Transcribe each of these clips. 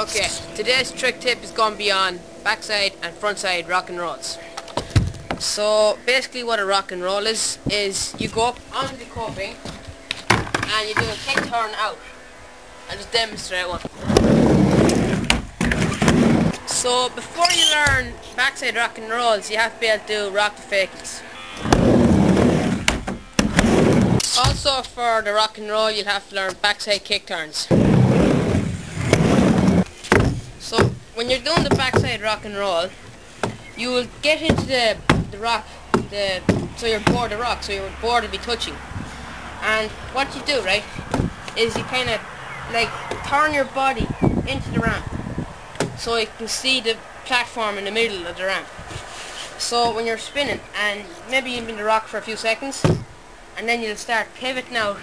Okay, today's trick tip is going to be on backside and frontside rock and rolls. So basically what a rock and roll is you go up onto the coping and you do a kick turn out. I'll just demonstrate one. So before you learn backside rock and rolls, you have to be able to do rock the fakies. Also for the rock and roll, you'll have to learn backside kick turns. So when you're doing the backside rock and roll, you will get into the rock, so your board, the rock, so your board will be touching. And what you do, right, is you kind of like turn your body into the ramp, so you can see the platform in the middle of the ramp. So when you're spinning, and maybe you've been the rock for a few seconds, and then you'll start pivoting out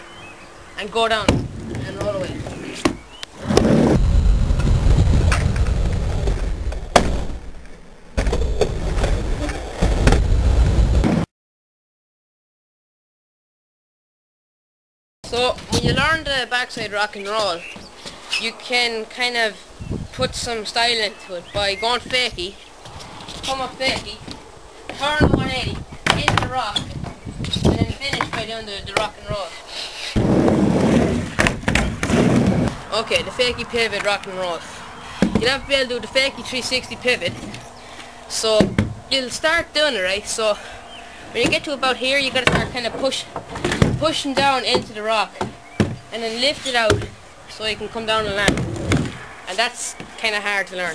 and go down and roll away. So when you learn the backside rock and roll, you can kind of put some style into it by going fakie, come up fakie, turn 180 into the rock, and then finish by doing the rock and roll. Okay, the fakie pivot rock and roll. You'll have to be able to do the fakie 360 pivot. So you'll start doing it, right? So when you get to about here, you got to start kind of pushing down into the rock, and then lift it out so you can come down and land. And that's kind of hard to learn.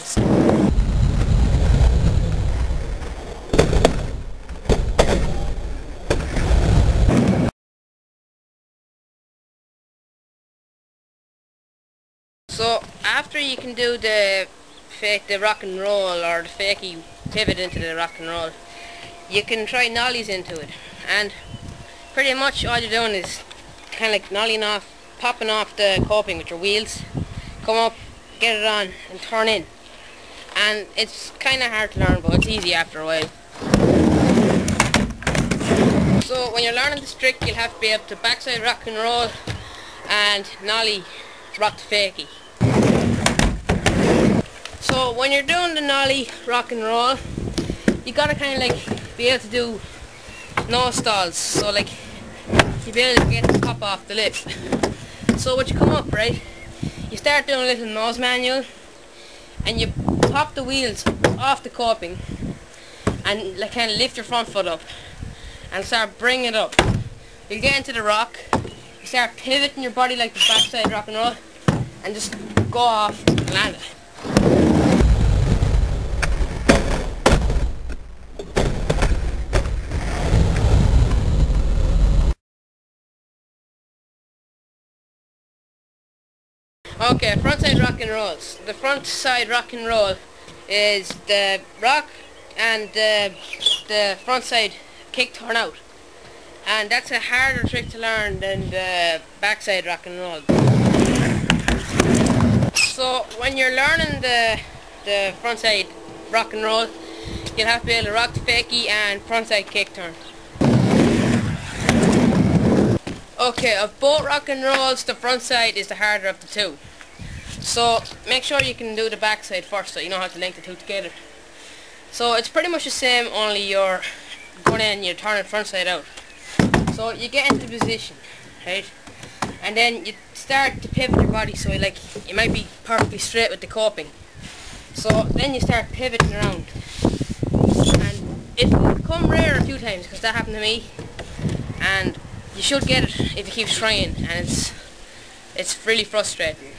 So after you can do the rock and roll, or the fakie pivot into the rock and roll, you can try nollies into it. And pretty much all you're doing is kind of like nollieing off, popping off the coping with your wheels, come up, get it on, and turn in. And it's kind of hard to learn, but it's easy after a while. So when you're learning this trick, you'll have to be able to backside rock and roll and nollie rock the fakie. So when you're doing the nollie rock and roll, you gotta kind of like be able to do no stalls, so like you'll be able to get the top off the lip. So what you come up, right, you start doing a little nose manual, and you pop the wheels off the coping and like kind of lift your front foot up and start bringing it up. You get into the rock, you start pivoting your body like the backside rock and roll, and just go off and land it. Okay, frontside rock and rolls. The frontside rock and roll is the rock and the frontside kick turn out. And that's a harder trick to learn than the backside rock and roll. So when you're learning the frontside rock and roll, you'll have to be able to rock the fakie and frontside kick turn. Okay, of both rock and rolls, the front side is the harder of the two. So make sure you can do the back side first, so you know how to link the two together. So it's pretty much the same, only you're going in, you're turning front side out. So you get into the position, right? And then you start to pivot your body, so like you might be perfectly straight with the coping. So then you start pivoting around. And it will come rare a few times, because that happened to me. And you should get it if you keep trying, and it's really frustrating.